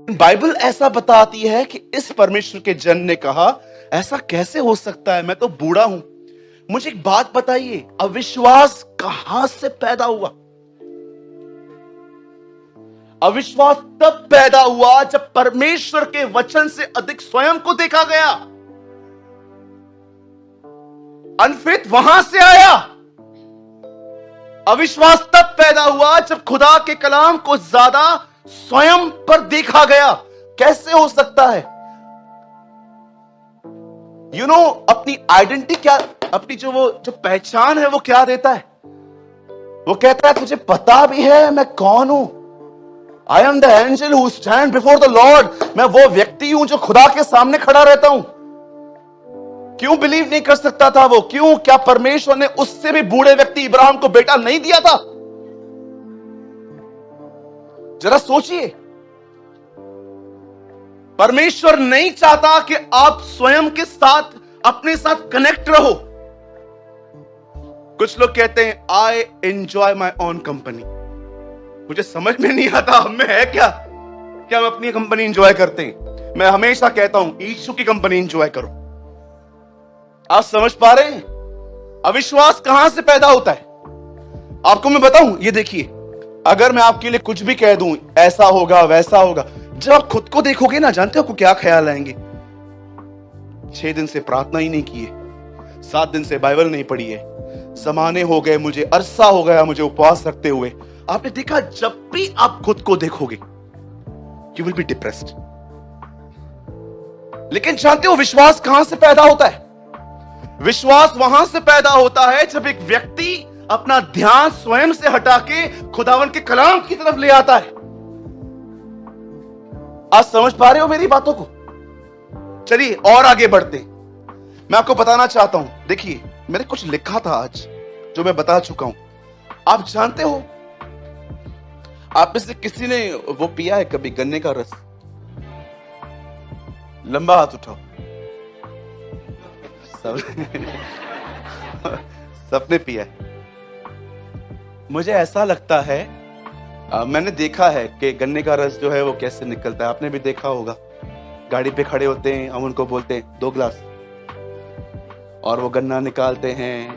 Bible ऐसा बताती है कि इस परमेश्वर के जन ने कहा, ऐसा कैसे हो सकता है, मैं तो बूढ़ा हूं। मुझे एक बात बताइए, अविश्वास कहां से पैदा हुआ? अविश्वास तब पैदा हुआ जब परमेश्वर के वचन से अधिक स्वयं को देखा गया। अनफेथ वहां से आया। अविश्वास तब पैदा हुआ जब खुदा के कलाम को ज्यादा स्वयं पर देखा गया। कैसे हो सकता है? अपनी आइडेंटिटी क्या, अपनी जो पहचान है वो क्या देता है? वो कहता है तुझे पता भी है मैं कौन हूं। I am the angel who stand before the Lord. मैं वो व्यक्ति हूं जो खुदा के सामने खड़ा रहता हूं। क्यों बिलीव नहीं कर सकता था वो? क्यों? क्या परमेश्वर ने उससे भी बूढ़े व्यक्ति इब्राहिम को बेटा नहीं दिया था? जरा सोचिए, परमेश्वर नहीं चाहता कि आप स्वयं के साथ, अपने साथ कनेक्ट रहो। कुछ लोग कहते हैं I enjoy my own company. मुझे समझ में नहीं आता हम में है क्या हम अपनी कंपनी एंजॉय करते हैं। मैं हमेशा कहता हूं यीशु की कंपनी एंजॉय करो। आप समझ पा रहे हैं अविश्वास कहां से पैदा होता है? आपको मैं बताऊं, ये देखिए, अगर मैं आपके लिए कुछ भी कह दूं, ऐसा होगा वैसा होगा, जब आप खुद को देखोगे ना, जानते हो आपको क्या ख्याल आएंगे? 6 दिन से प्रार्थना ही नहीं की है, 7 दिन से बाइबल नहीं पढ़ी है, ज़माने हो गए मुझे, अरसा हो गया मुझे उपवास रखते हुए। आपने देखा, जब भी आप खुद को देखोगे यू विल बी डिप्रेस्ड। लेकिन जानते हो विश्वास कहां से पैदा होता है? विश्वास वहां से पैदा होता है जब एक व्यक्ति अपना ध्यान स्वयं से हटा के खुदावन के कलाम की तरफ ले आता है। आज समझ पा रहे हो मेरी बातों को? चलिए और आगे बढ़ते हैं। मैं आपको बताना चाहता हूं, देखिए मैंने कुछ लिखा था आज जो मैं बता चुका हूं। आप जानते हो, आप में से किसी ने वो पिया है कभी गन्ने का रस? लंबा हाथ उठाओ। सबने पिया है। मुझे ऐसा लगता है, मैंने देखा है कि गन्ने का रस जो है वो कैसे निकलता है। आपने भी देखा होगा, गाड़ी पे खड़े होते हैं, हम उनको बोलते हैं 2 गिलास, और वो गन्ना निकालते हैं,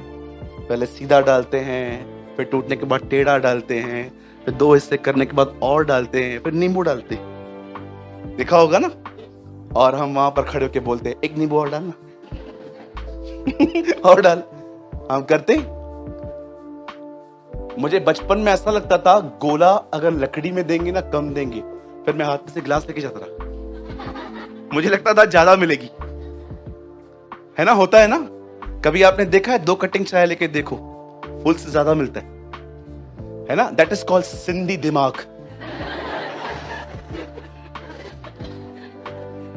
पहले सीधा डालते हैं, फिर टूटने के बाद टेढ़ा डालते हैं, फिर 2 हिस्से करने के बाद और डालते हैं, फिर नींबू डालते हैं। देखा होगा ना? और हम वहां पर खड़े होकर बोलते हैं 1 नींबू और डालना। और डाल, हम करते हैं। मुझे बचपन में ऐसा लगता था, गोला अगर लकड़ी में देंगे ना कम देंगे, फिर मैं हाथ में से गिलास लेके जाता रहा। मुझे लगता था ज्यादा मिलेगी, है ना? होता है ना? कभी आपने देखा है 2 कटिंग चाय लेके देखो, फुल से ज्यादा मिलता है ना? दैट इज कॉल्ड सिंधी दिमाग।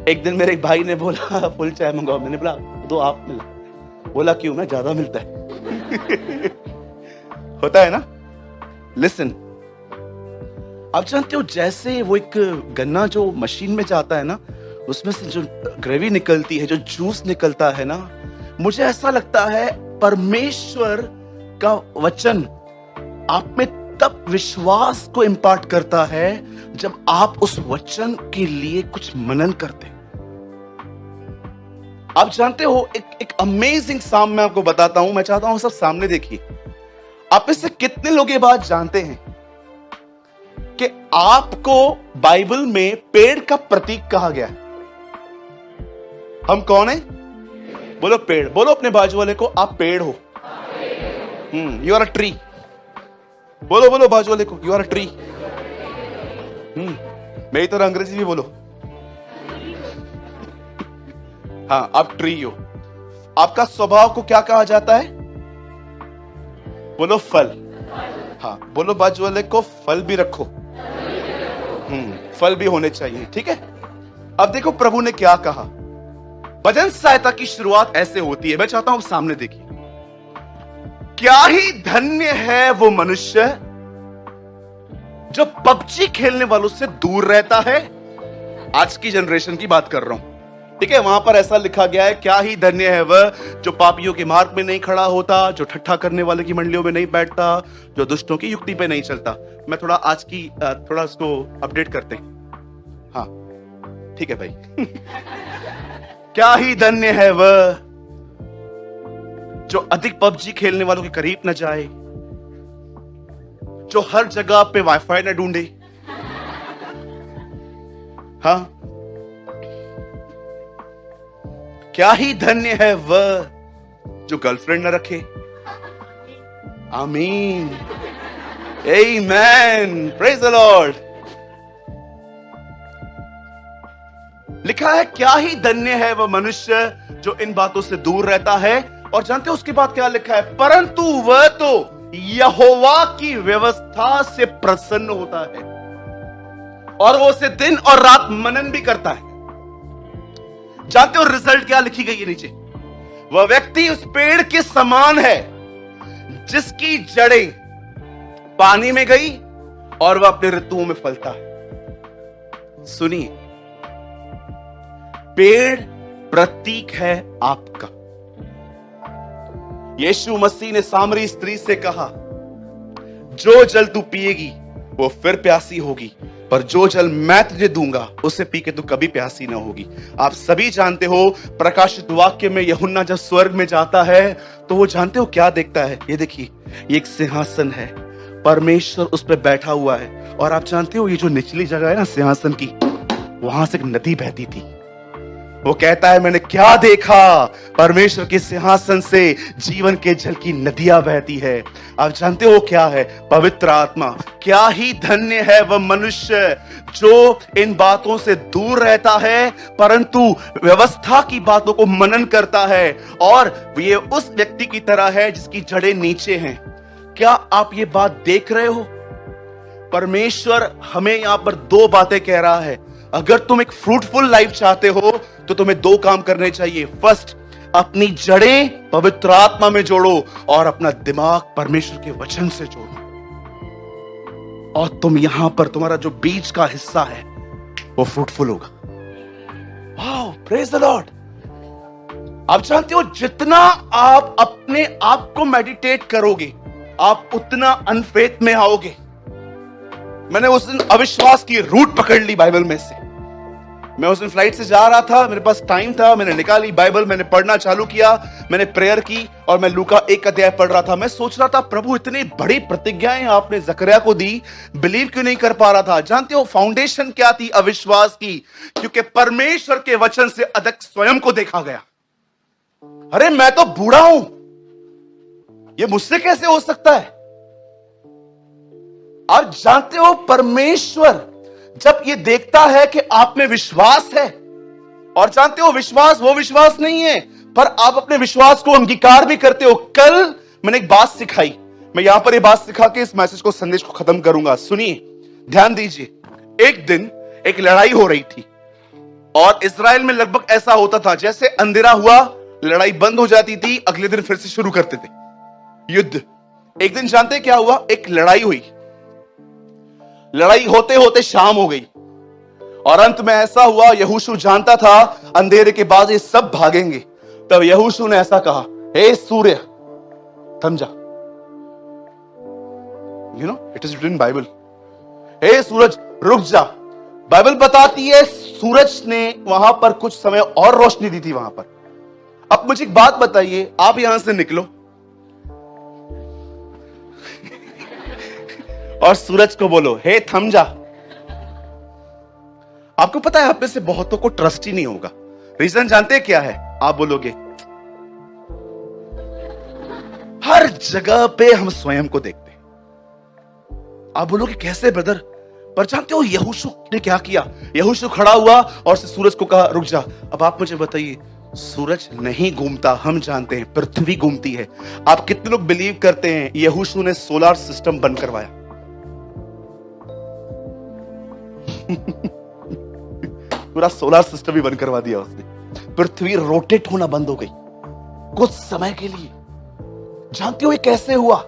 एक दिन मेरे भाई ने बोला फुल चाय मंगाओ, मैंने बोला 2 आप मिला। बोला क्यों? मैं ज्यादा मिलता है। होता है ना? लिसन, आप जानते हो जैसे वो एक गन्ना जो मशीन में जाता है ना, उसमें से जो ग्रेवी निकलती है, जो जूस निकलता है ना, मुझे ऐसा लगता है परमेश्वर का वचन आप में तब विश्वास को इंपार्ट करता है जब आप उस वचन के लिए कुछ मनन करते हैं। आप जानते हो, एक अमेजिंग साम मैं आपको बताता हूं, मैं चाहता हूं सब सामने देखिए। आप इससे कितने लोग ये बात जानते हैं कि आपको बाइबल में पेड़ का प्रतीक कहा गया है? हम कौन है? बोलो पेड़। बोलो अपने बाजू वाले को, आप पेड़ हो। You are a tree. बोलो बोलो बाजू वाले को, यू आर अ ट्री। मेरी तरह अंग्रेजी भी बोलो। हाँ, आप ट्री हो। आपका स्वभाव को क्या कहा जाता है? बोलो फल। हाँ, बोलो बाजू वाले को फल भी रखो। फल भी होने चाहिए, ठीक है? अब देखो प्रभु ने क्या कहा। भजन सहायता की शुरुआत ऐसे होती है, मैं चाहता हूं सामने देखिए। क्या ही धन्य है वो मनुष्य जो पबजी खेलने वालों से दूर रहता है। आज की जनरेशन की बात कर रहा हूं, ठीक है? वहां पर ऐसा लिखा गया है, क्या ही धन्य है वह जो पापियों के मार्ग में नहीं खड़ा होता, जो ठट्ठा करने वाले की मंडलियों में नहीं बैठता, जो दुष्टों की युक्ति पे नहीं चलता। मैं थोड़ा आज की थोड़ा उसको अपडेट करते हैं। हाँ ठीक है भाई। क्या ही धन्य है वह जो अधिक पबजी खेलने वालों के करीब न जाए, जो हर जगह पे वाईफाई न ढूंढे। हाँ, क्या ही धन्य है वह जो गर्लफ्रेंड न रखे। आमीन, आमेन, प्रेज द लॉर्ड। लिखा है क्या ही धन्य है वह मनुष्य जो इन बातों से दूर रहता है। और जानते हो उसके बाद क्या लिखा है? परंतु वह तो यहोवा की व्यवस्था से प्रसन्न होता है और वो उसे दिन और रात मनन भी करता है। जानते हो रिजल्ट क्या लिखी गई है नीचे? वह व्यक्ति उस पेड़ के समान है जिसकी जड़ें पानी में गई और वह अपने ऋतुओं में फलता है। सुनिए, पेड़ प्रतीक है आपका। यीशु मसीह ने सामरी स्त्री से कहा, जो जल तू पिएगी वो फिर प्यासी होगी, पर जो जल मैं तुझे दूंगा उसे पी के तू कभी प्यासी ना होगी। आप सभी जानते हो प्रकाशित वाक्य में यूहन्ना जब स्वर्ग में जाता है तो वो जानते हो क्या देखता है? ये देखिए, ये एक सिंहासन है, परमेश्वर उस पर बैठा हुआ है। और आप जानते हो ये जो निचली जगह है ना सिंहासन की, वहां से एक नदी बहती थी। वो कहता है मैंने क्या देखा? परमेश्वर के सिंहासन से जीवन के जल की नदियां बहती है। आप जानते हो क्या है? पवित्र आत्मा। क्या ही धन्य है वह मनुष्य जो इन बातों से दूर रहता है परंतु व्यवस्था की बातों को मनन करता है। और ये उस व्यक्ति की तरह है जिसकी जड़ें नीचे हैं। क्या आप ये बात देख रहे हो? परमेश्वर हमें यहां पर दो बातें कह रहा है। अगर तुम एक फ्रूटफुल लाइफ चाहते हो तो तुम्हें दो काम करने चाहिए। फर्स्ट, अपनी जड़ें पवित्र आत्मा में जोड़ो और अपना दिमाग परमेश्वर के वचन से जोड़ो। और तुम यहां पर तुम्हारा जो बीज का हिस्सा है वो फ्रूटफुल होगा। Wow, praise the Lord. आप जानते हो जितना आप अपने आप को मेडिटेट करोगे आप उतना अनफेथ में आओगे। मैंने उस दिन अविश्वास की रूट पकड़ ली बाइबल में से। मैं उस दिन फ्लाइट से जा रहा था, मेरे पास टाइम था, मैंने निकाली बाइबल, मैंने पढ़ना चालू किया, मैंने प्रेयर की और मैं लूका 1 अध्याय पढ़ रहा था। मैं सोच रहा था प्रभु इतनी बड़ी प्रतिज्ञाएं आपने जकरिया को दी, बिलीव क्यों नहीं कर पा रहा था। जानते हो फाउंडेशन क्या थी अविश्वास की? क्योंकि परमेश्वर के वचन से अधिक स्वयं को देखा गया। अरे मैं तो बूढ़ा हूं, ये मुझसे कैसे हो सकता है? आप जानते हो परमेश्वर जब ये देखता है कि आप में विश्वास है, और जानते हो विश्वास वो विश्वास नहीं है पर आप अपने विश्वास को अंगीकार भी करते हो। कल मैंने एक बात सिखाई, मैं यहां पर ये बात सिखा के इस मैसेज को, संदेश को खत्म करूंगा। सुनिए, ध्यान दीजिए। एक दिन एक लड़ाई हो रही थी और इजराइल में लगभग ऐसा होता था जैसे अंधेरा हुआ लड़ाई बंद हो जाती थी, अगले दिन फिर से शुरू करते थे युद्ध। एक दिन जानते क्या हुआ? एक लड़ाई हुई, लड़ाई होते होते शाम हो गई और अंत में ऐसा हुआ, यहोशू जानता था अंधेरे के बाद ये सब भागेंगे। तब यहोशू ने ऐसा कहा, हे सूर्य थम जा। You know it is written in Bible, हे सूरज रुक जा। बाइबल बताती है सूरज ने वहां पर कुछ समय और रोशनी दी थी वहां पर। अब मुझे एक बात बताइए, आप यहां से निकलो और सूरज को बोलो हे थम जा। आपको पता है आप में से बहुतों को ट्रस्ट ही नहीं होगा। रीजन जानते हैं क्या है? आप बोलोगे हर जगह पे हम स्वयं को देखते हैं। आप बोलोगे कैसे ब्रदर? पर जानते हो यहोशू ने क्या किया? यहोशू खड़ा हुआ और सूरज को कहा रुक जा। अब आप मुझे बताइए, सूरज नहीं घूमता, हम जानते हैं पृथ्वी घूमती है। आप कितने लोग बिलीव करते हैं यहोशू ने सोलर सिस्टम बंद करवाया? पूरा सोलर सिस्टम ही बंद करवा दिया उसने। पृथ्वी रोटेट होना बंद हो गई कुछ समय के लिए। जानते हो ये कैसे हुआ?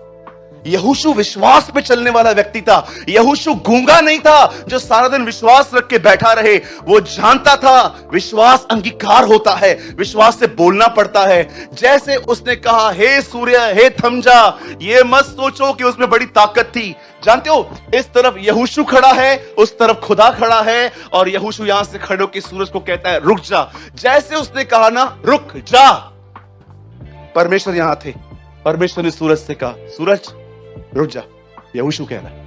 यहोशू विश्वास पे चलने वाला व्यक्ति था। यहोशू गूंगा नहीं था जो सारा दिन विश्वास रख के बैठा रहे। वो जानता था विश्वास अंगीकार होता है, विश्वास से बोलना पड़ता है। जैसे उसने कहा हे सूर्य हे थम जा, ये मत सोचो कि उसमें बड़ी ताकत थी। जानते हो, इस तरफ यहोशू खड़ा है, उस तरफ खुदा खड़ा है, और यहोशू यहां से खड़े होकर सूरज को कहता है रुक जा। जैसे उसने कहा ना रुक जा, परमेश्वर यहां थे, परमेश्वर ने सूरज से कहा सूरज रुक जा। यहोशू कह रहा है